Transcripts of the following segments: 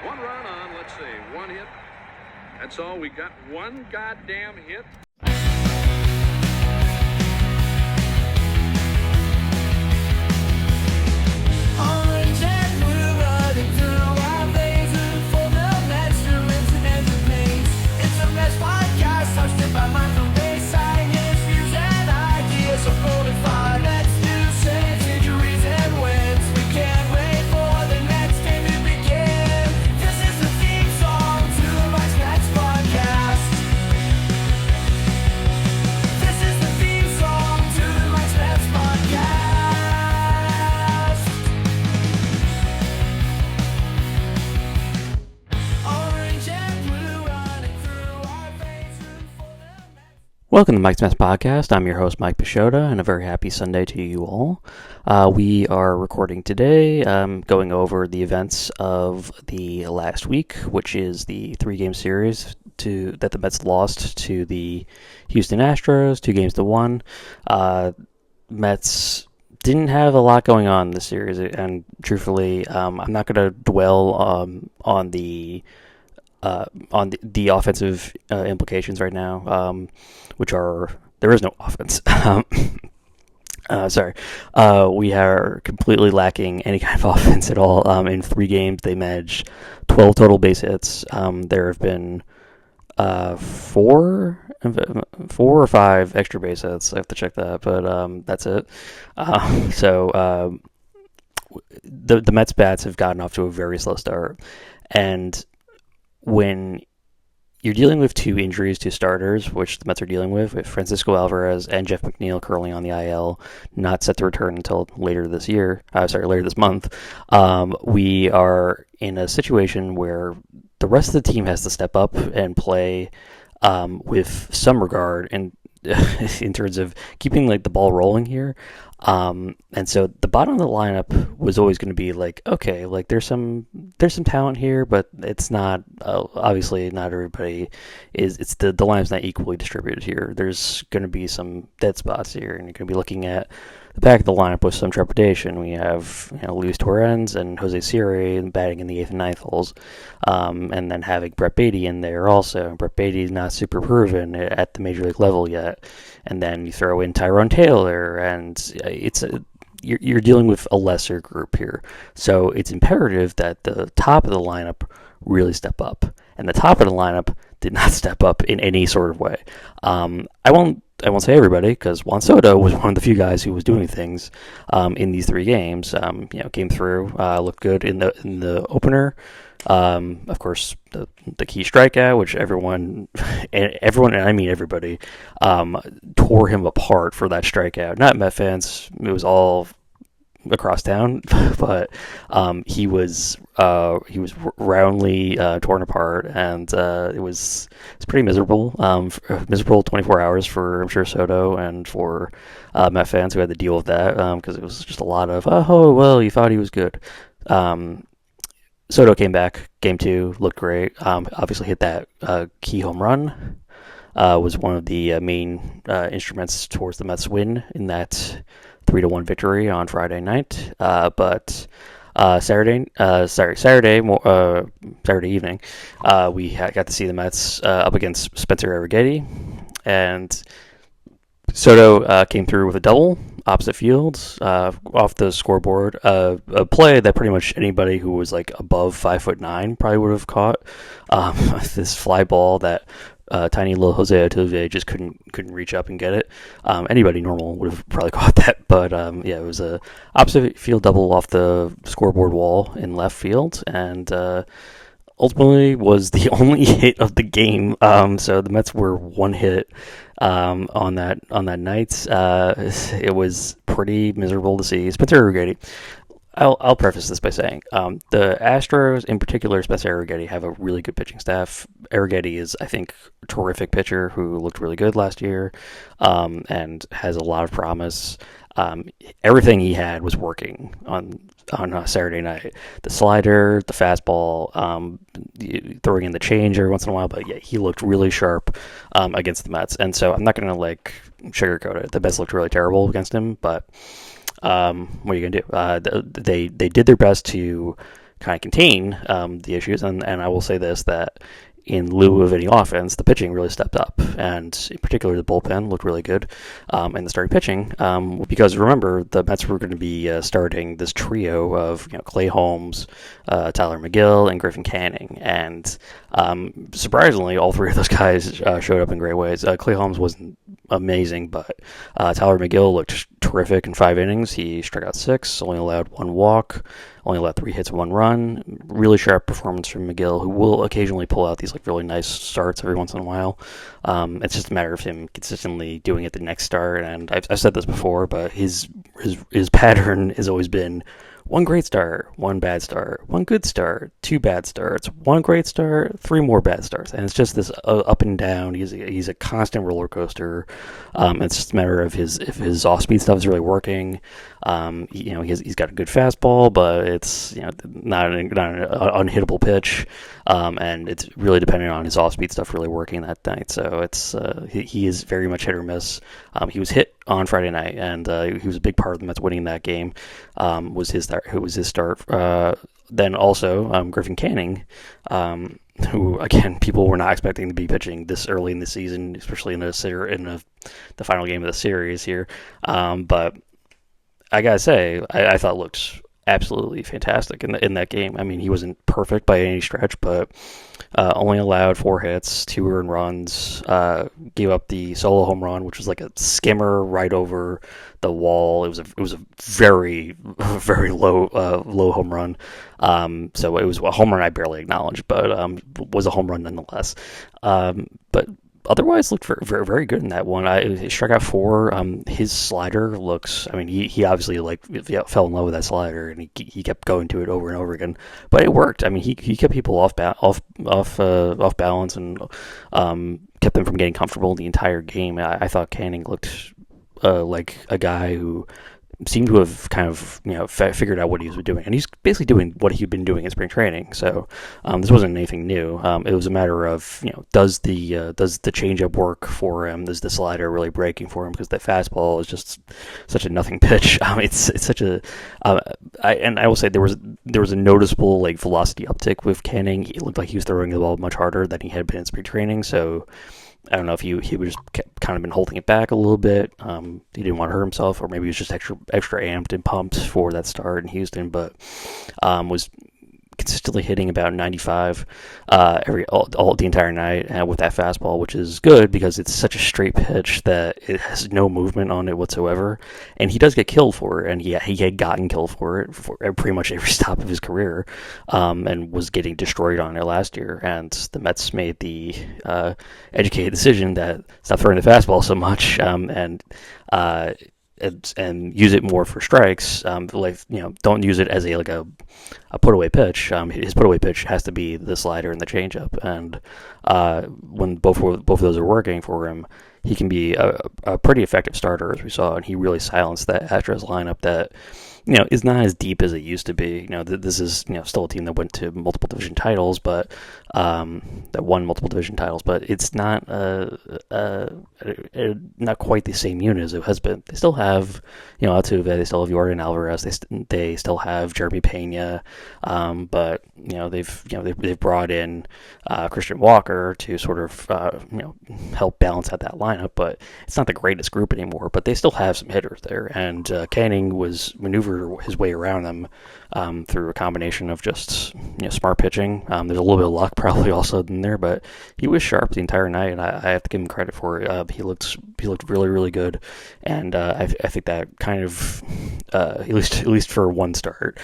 One run on, let's see, one hit. That's all. We got one goddamn hit. Orange and blue running through our veins, rooting for the Mets through incidents and pains. It's a Mets podcast hosted by Michael Bayside. His views and ideas are fortified. Mets news, saves, injuries, and wins. We can't wait for the next game to begin. This is the theme song to Mike's Mets podcast. This is the theme song to Mike's Mets podcast. Orange and blue running through our veins, rooting for the Mets. Welcome to Mike's Mets Podcast. I'm your host, Mike Pashota, and a very happy Sunday to you all. We are recording today, going over the events of the last week, which is the three-game series that the Mets lost to the Houston Astros, 2-1. Mets didn't have a lot going on this series, and truthfully, I'm not going to dwell on the offensive implications right now, which are there is no offense. We are completely lacking any kind of offense at all. In 3 games, they managed 12 total base hits. There have been 4 or 5 extra base hits. I have to check that, but that's it. The Mets bats have gotten off to a very slow start, and when you're dealing with 2 injuries to starters, which the Mets are dealing with Francisco Alvarez and Jeff McNeil currently on the IL, not set to return until later this month. We are in a situation where the rest of the team has to step up and play with some regard and in terms of keeping the ball rolling here. And so the bottom of the lineup was always going to be okay, there's some talent here, but it's not, obviously not everybody it's the lineup's not equally distributed here. There's going to be some dead spots here, and you're going to be looking at the back of the lineup with some trepidation. We have, Luis Torrens and Jose Siri batting in the 8th and 9th holes, and then having Brett Beatty in there also. Brett Beatty is not super proven at the major league level yet, and then you throw in Tyrone Taylor, and you're dealing with a lesser group here. So it's imperative that the top of the lineup really step up, and the top of the lineup did not step up in any sort of way. I won't say everybody, because Juansoto was one of the few guys who was doing things in these 3 games. Came through, looked good in the opener. Of course, the key strikeout, which everyone, and I mean everybody, tore him apart for that strikeout. Not Met fans; it was all across town, but he was roundly torn apart, and it's pretty miserable. Miserable 24 hours for, I'm sure, Soto, and for Met fans who had to deal with that, because it was just a lot of you thought he was good. Soto came back, game 2, looked great. Obviously hit that key home run. Was one of the main instruments towards the Mets' win in that 3-1 victory on Friday night. But Saturday evening, we got to see the Mets up against Spencer Arrighetti, and Soto came through with a double opposite fields off the scoreboard. A play that pretty much anybody who was above 5'9" probably would have caught. This fly ball that tiny little Jose Altuve just couldn't reach up and get it. Anybody normal would have probably caught that, but it was a opposite field double off the scoreboard wall in left field, and ultimately was the only hit of the game. So the Mets were 1 hit on that night. It was pretty miserable to see. Spencer Arrighetti, I'll preface this by saying the Astros, in particular Spencer Arrighetti, have a really good pitching staff. Arrighetti is, I think, a terrific pitcher who looked really good last year, and has a lot of promise. Everything he had was working on Saturday night. The slider, the fastball, throwing in the change every once in a while. But yeah, he looked really sharp against the Mets. And so I'm not going to sugarcoat it. The Mets looked really terrible against him. But what are you going to do? They did their best to kind of contain the issues. And I will say this, that in lieu of any offense, the pitching really stepped up, and in particular the bullpen looked really good, and the starting pitching, because remember, the Mets were going to be starting this trio of Clay Holmes, Tyler McGill, and Griffin Canning, and surprisingly, all three of those guys showed up in great ways. Clay Holmes wasn't amazing, but Tyler McGill looked terrific in 5 innings. He struck out 6, only allowed 1 walk, only allowed 3 hits, 1 run. Really sharp performance from McGill, who will occasionally pull out these really nice starts every once in a while. It's just a matter of him consistently doing it the next start. And I've said this before, but his pattern has always been 1 great start, 1 bad start, 1 good start, 2 bad starts, 1 great start, 3 more bad starts, and it's just this up and down. He's a constant roller coaster. It's just a matter of if his off speed stuff is really working. He's got a good fastball, but it's not an unhittable pitch, and it's really dependent on his off speed stuff really working that night. So it's he is very much hit or miss. He was hit on Friday night, and he was a big part of the Mets winning that game. Was his start. Then also Griffin Canning, who again people were not expecting to be pitching this early in the season, especially in the final game of the series here. But I gotta say, I thought looked absolutely fantastic in that game. I mean, he wasn't perfect by any stretch, but only allowed 4 hits, 2 earned runs, gave up the solo home run, which was like a skimmer right over the wall. It was a very, very low home run. So it was a home run I barely acknowledged, but was a home run nonetheless. But otherwise looked very, very good in that one. He struck out 4. His slider looks. I mean, he obviously fell in love with that slider, and he kept going to it over and over again. But it worked. I mean, he kept people off balance and kept them from getting comfortable the entire game. I thought Canning looked like a guy who seemed to have kind of figured out what he was doing, and he's basically doing what he'd been doing in spring training. So this wasn't anything new. It was a matter of does the changeup work for him? Is the slider really breaking for him? Because that fastball is just such a nothing pitch. It's such a I will say there was a noticeable velocity uptick with Canning. It looked like he was throwing the ball much harder than he had been in spring training. So I don't know if he was just kind of been holding it back a little bit. He didn't want to hurt himself, or maybe he was just extra amped and pumped for that start in Houston. But was consistently hitting about 95 all the entire night with that fastball, which is good because it's such a straight pitch that it has no movement on it whatsoever. And he does get killed for it, and he had gotten killed for it for pretty much every stop of his career, and was getting destroyed on it last year. And the Mets made the educated decision that stop throwing the fastball so much, and use it more for strikes. Don't use it as a put away pitch. His put away pitch has to be the slider and the changeup. And when both of those are working for him, he can be a pretty effective starter, as we saw. And he really silenced that Astros lineup that is not as deep as it used to be. This is still a team that went to multiple division titles, but that won multiple division titles, but it's not not quite the same unit as it has been. They still have Altuve, they still have Jordan Alvarez, they still have Jeremy Pena, but they've brought in Christian Walker to sort of help balance out that lineup, but it's not the greatest group anymore. But they still have some hitters there, and Canning was maneuvered his way around them through a combination of just smart pitching. There's a little bit of luck probably also in there, but he was sharp the entire night, and I have to give him credit for it. He looked really, really good, and I think that kind of at least for one start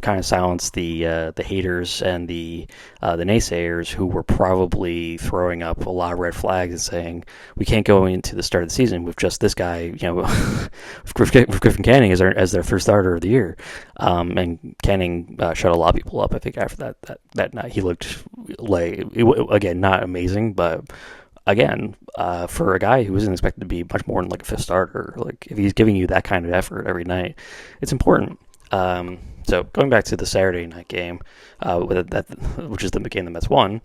kind of silenced the haters and the naysayers who were probably throwing up a lot of red flags and saying we can't go into the start of the season with just this guy, with Griffin Canning as their first starter of the year. And Canning shut a lot of people up. I think after that night, he looked again, not amazing, but again, for a guy who isn't expected to be much more than a fifth starter, if he's giving you that kind of effort every night, it's important. So going back to the Saturday night game, which is the game the Mets won,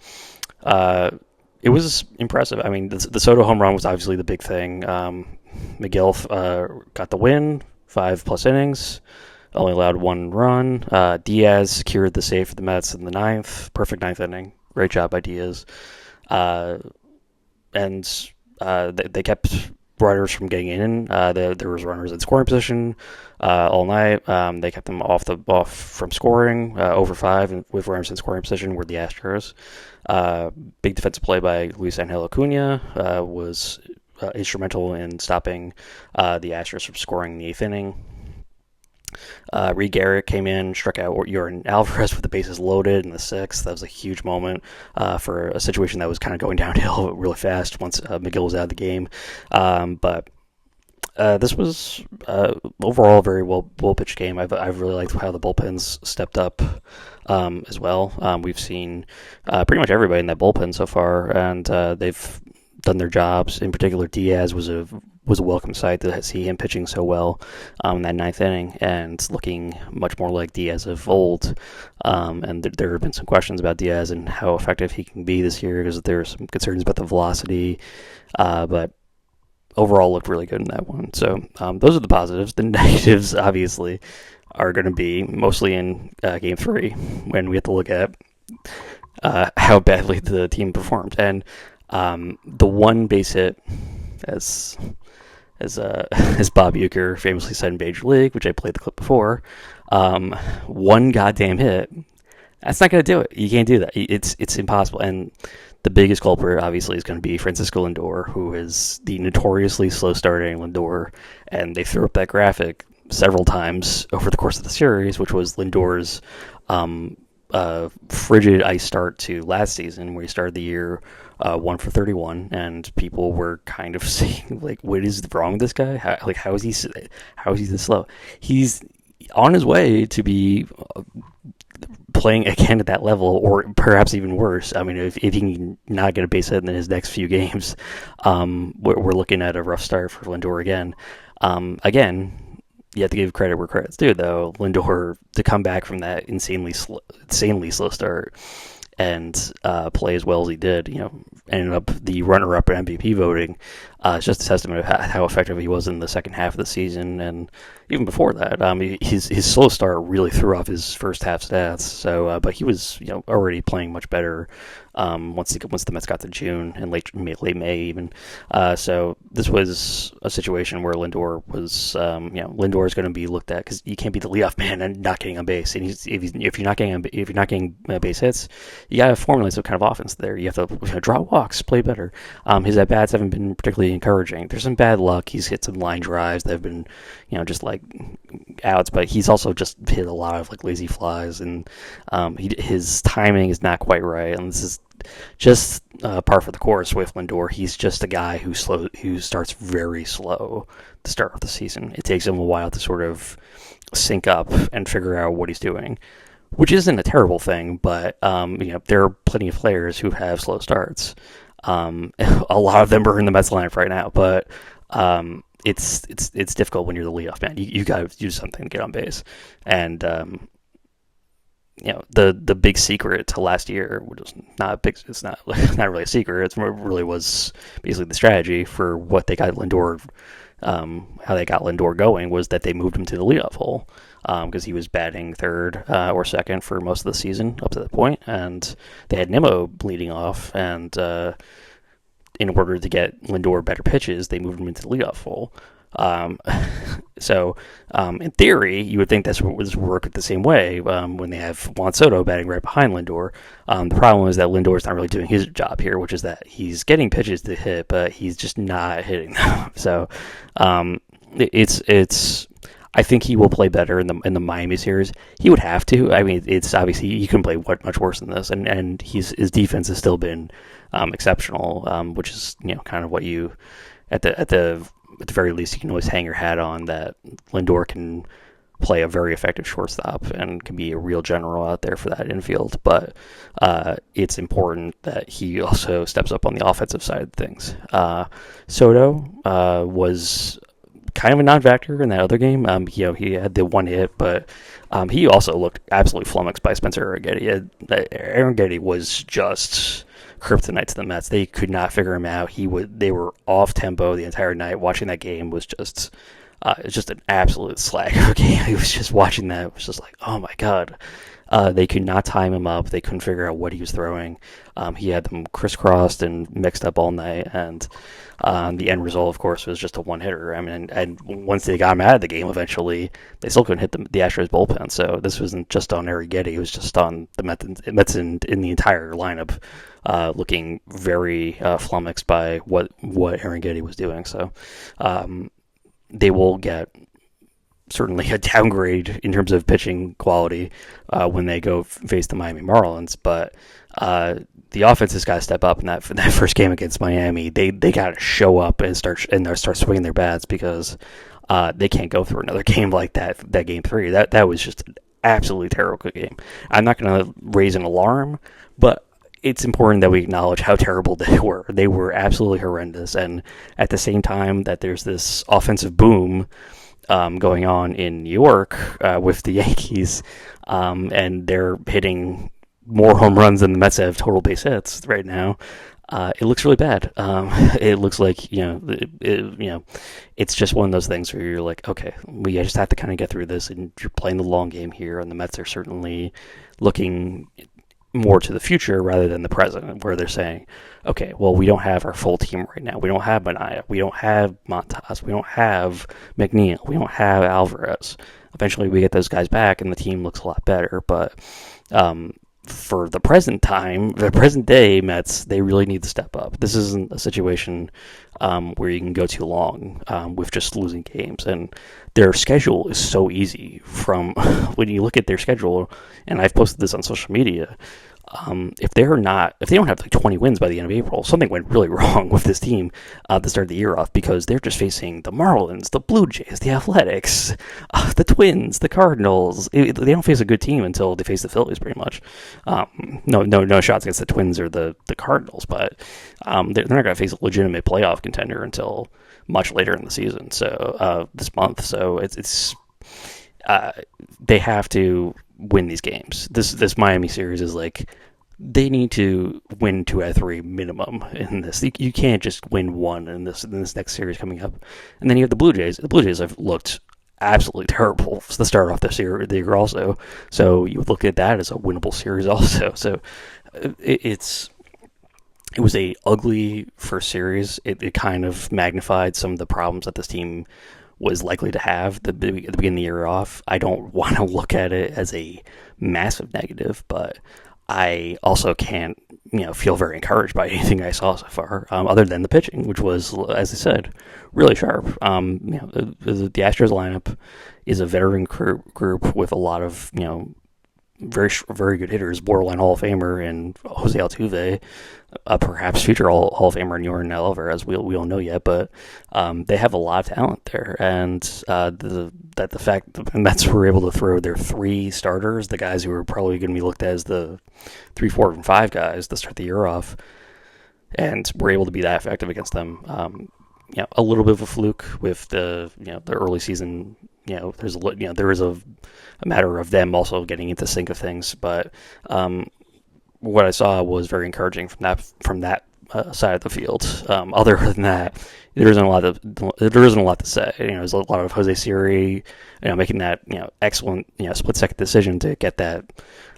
it was impressive. I mean, the Soto home run was obviously the big thing. McGill got the win, 5+ innings. only allowed 1 run. Diaz secured the save for the Mets in the ninth. Perfect ninth inning. Great job by Diaz. And they kept runners from getting in. There was runners in scoring position all night. They kept them off from scoring. Over 5 with runners in scoring position were the Astros. Big defensive play by Luis Angel Acuna was instrumental in stopping the Astros from scoring in the 8th inning. Reed Garrett came in, struck out Yordan Alvarez with the bases loaded in the 6th. That was a huge moment for a situation that was kind of going downhill really fast once McGill was out of the game. But this was overall a very well pitched game. I've really liked how the bullpens stepped up as well. We've seen pretty much everybody in that bullpen so far, and they've done their jobs. In particular, Diaz was a welcome sight to see him pitching so well in that 9th inning and looking much more like Diaz of old. And there have been some questions about Diaz and how effective he can be this year because there are some concerns about the velocity. But overall looked really good in that one. So those are the positives. The negatives, obviously, are going to be mostly in Game 3 when we have to look at how badly the team performed. And the one base hit, as Bob Uecker famously said in Major League, which I played the clip before, one goddamn hit, that's not going to do it. You can't do that. It's impossible. And the biggest culprit, obviously, is going to be Francisco Lindor, who is the notoriously slow-starting Lindor. And they threw up that graphic several times over the course of the series, which was Lindor's frigid ice start to last season, where he started the year 1 for 31, and people were kind of saying, like, what is wrong with this guy? How is he this slow? He's on his way to be playing again at that level, or perhaps even worse. I mean, if he can not get a base hit in his next few games, we're looking at a rough start for Lindor again. Again, you have to give credit where credit's due, though. Lindor, to come back from that insanely slow start and play as well as he did, ended up the runner-up in MVP voting. It's just a testament of how effective he was in the second half of the season, and even before that, his slow start really threw off his first half stats. So, but he was already playing much better once the Mets got to June and late May even. So this was a situation where Lindor was Lindor is going to be looked at, because you can't be the leadoff man and not getting on base. And if you're not getting base hits, you got to formulate some kind of offense there. You have to draw walks, play better. His at bats haven't been particularly encouraging. There's some bad luck. He's hit some line drives that have been just like outs, but he's also just hit a lot of like lazy flies, and his timing is not quite right. And this is just par for the course with Lindor. He's just a guy who starts very slow to start off the season. It takes him a while to sort of sync up and figure out what he's doing, which isn't a terrible thing, but there are plenty of players who have slow starts. A lot of them are in the Mets lineup right now, but it's difficult when you're the leadoff man. You got to do something to get on base, and the big secret to last year, which is it's not really a secret. It really was basically the strategy for what they got Lindor. How they got Lindor going was that they moved him to the leadoff hole, because he was batting third or second for most of the season up to that point, and they had Nimmo leading off, and in order to get Lindor better pitches, they moved him into the leadoff hole. So in theory, you would think this would work the same way when they have Juan Soto batting right behind Lindor. The problem is that Lindor is not really doing his job here, which is that he's getting pitches to hit, but he's just not hitting them. So it's. I think he will play better in the Miami series. He would have to. I mean, it's obviously he couldn't play much worse than this, and his defense has still been exceptional, which is kind of what you at the very least you can always hang your hat on, that Lindor can play a very effective shortstop and can be a real general out there for that infield. But it's important that he also steps up on the offensive side of things. Soto was kind of a non-factor in that other game. He had the one hit, but he also looked absolutely flummoxed by Spencer Arrighetti. Arrighetti was just kryptonite to the Mets. They could not figure him out. They were off tempo the entire night. Watching that game was just It's just an absolute slag of a game. I was just watching that. It was just like, oh my god. They could not time him up. They couldn't figure out what he was throwing. He had them crisscrossed and mixed up all night, and the end result, of course, was just a one-hitter. I mean, and once they got him out of the game, eventually, they still couldn't hit the Astros bullpen. So this wasn't just on Arrighetti. It was just on the Mets in the entire lineup, looking very flummoxed by what Arrighetti was doing. So they will get certainly a downgrade in terms of pitching quality when they go face the Miami Marlins, but the offense has got to step up in that first game against Miami. They got to show up and start swinging their bats, because they can't go through another game like that game 3. That was just an absolutely terrible game. I'm not going to raise an alarm, but it's important that we acknowledge how terrible they were. They were absolutely horrendous, and at the same time that there's this offensive boom going on in New York with the Yankees, and they're hitting more home runs than the Mets have total base hits right now. It looks really bad. It looks like it's just one of those things where you're like, okay, we just have to kind of get through this, and you're playing the long game here. And the Mets are certainly looking more to the future rather than the present, where they're saying, okay, well, we don't have our full team right now. We don't have Manaea. We don't have Montas. We don't have McNeil. We don't have Alvarez. Eventually, we get those guys back, and the team looks a lot better. But for the present day Mets, they really need to step up. This isn't a situation where you can go too long with just losing games. And their schedule is so easy from when you look at their schedule, and I've posted this on social media. If they don't have like 20 wins by the end of April, something went really wrong with this team to start the year off, because they're just facing the Marlins, the Blue Jays, the Athletics, the Twins, the Cardinals. They don't face a good team until they face the Phillies, pretty much. No shots against the Twins or the Cardinals, but they're not going to face a legitimate playoff contender until much later in the season. So this month, so it's they have to win these games. This Miami series is like, they need to win 2 out of 3 minimum in this. You can't just win one in this next series coming up. And then you have the Blue Jays. The Blue Jays have looked absolutely terrible to start off the year also. So you would look at that as a winnable series also. So it was a ugly first series. It kind of magnified some of the problems that this team was likely to have at the beginning of the year off. I don't want to look at it as a massive negative, but I also can't, feel very encouraged by anything I saw so far, other than the pitching, which was, as I said, really sharp. The Astros lineup is a veteran group with a lot of, very, very good hitters, borderline Hall of Famer and Jose Altuve, perhaps future Hall of Famer in Yordan Alvarez. We don't know yet, but they have a lot of talent there, and the fact that the Mets were able to throw their 3 starters, the guys who are probably going to be looked at as the 3, 4, and 5 guys to start the year off, and were able to be that effective against them. A little bit of a fluke with the early season. There is a matter of them also getting into sync of things, but what I saw was very encouraging from that side of the field. Other than that, there isn't a lot to say. There's a lot of Jose Siri, making that excellent split second decision to get that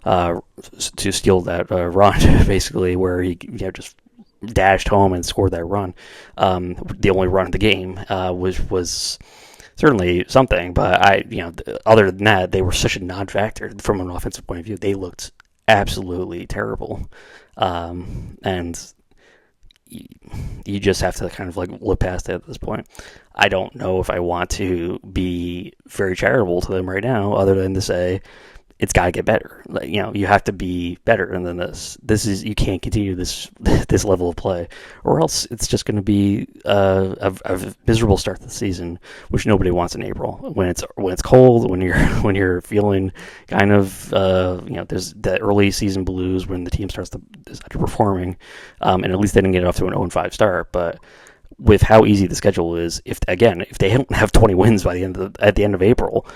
to steal that run, basically, where he just dashed home and scored that run. The only run of the game was certainly something, but other than that, they were such a non-factor from an offensive point of view. They looked absolutely terrible, and you just have to kind of like look past it at this point. I don't know if I want to be very charitable to them right now, other than to say it's got to get better. You have to be better than this. You can't continue this level of play, or else it's just going to be a miserable start to the season, which nobody wants in April when it's cold, when you're feeling kind of there's that early season blues when the team starts underperforming, and at least they didn't get off to an 0-5 start, but with how easy the schedule is, if they don't have 20 wins by at the end of April,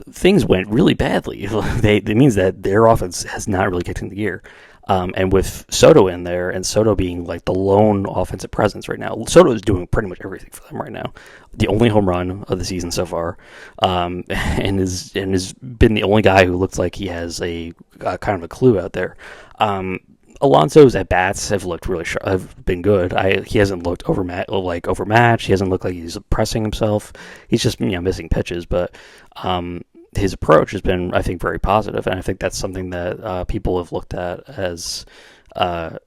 things went really badly. It means that their offense has not really kicked into gear. And with Soto in there, and Soto being like the lone offensive presence right now, Soto is doing pretty much everything for them right now. The only home run of the season so far, and has been the only guy who looks like he has a kind of a clue out there. Alonso's at bats have looked really have been good. He hasn't looked overmatched. He hasn't looked like he's pressing himself. He's just missing pitches, but his approach has been, I think, very positive, and I think that's something that people have looked at as a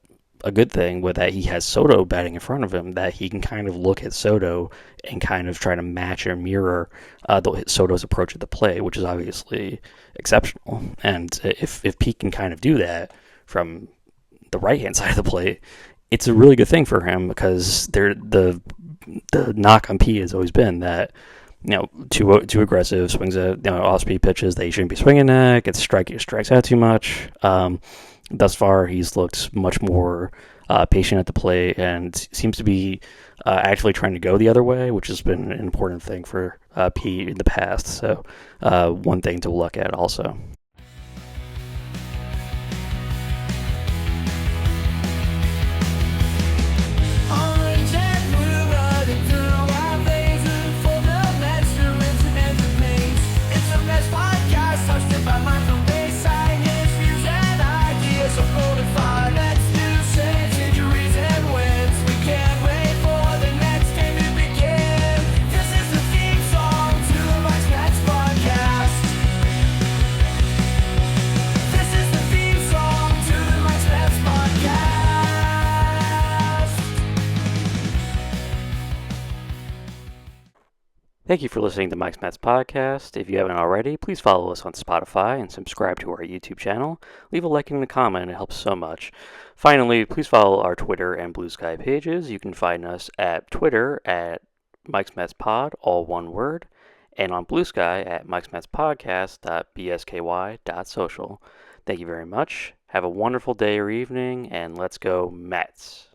good thing, with that he has Soto batting in front of him, that he can kind of look at Soto and kind of try to match or mirror Soto's approach at the plate, which is obviously exceptional. And if Pete can kind of do that from the right-hand side of the plate, it's a really good thing for him, because the knock on Pete has always been that too aggressive, swings at off-speed pitches that he shouldn't be swinging at, gets strikes out too much. Thus far, he's looked much more patient at the plate and seems to be actually trying to go the other way, which has been an important thing for Pete in the past. So one thing to look at also. Orange and blue running through our veins, for the Mets to rinse and replace. It's a Mets podcast hosted by Michael Bayside. His views and ideas are codified. Mets news, saves, injuries, and wins. We can't wait for the next game to begin. This is the theme song to the Mike's Mets podcast. This is the theme song to the Mike's Mets podcast. Thank you for listening to Mike's Mets Podcast. If you haven't already, please follow us on Spotify and subscribe to our YouTube channel. Leave a like and a comment. It helps so much. Finally, please follow our Twitter and Blue Sky pages. You can find us at Twitter at Mike's Mets Pod, all one word, and on Blue Sky at Mike's Mets Podcast.bsky.social. Thank you very much. Have a wonderful day or evening, and let's go Mets.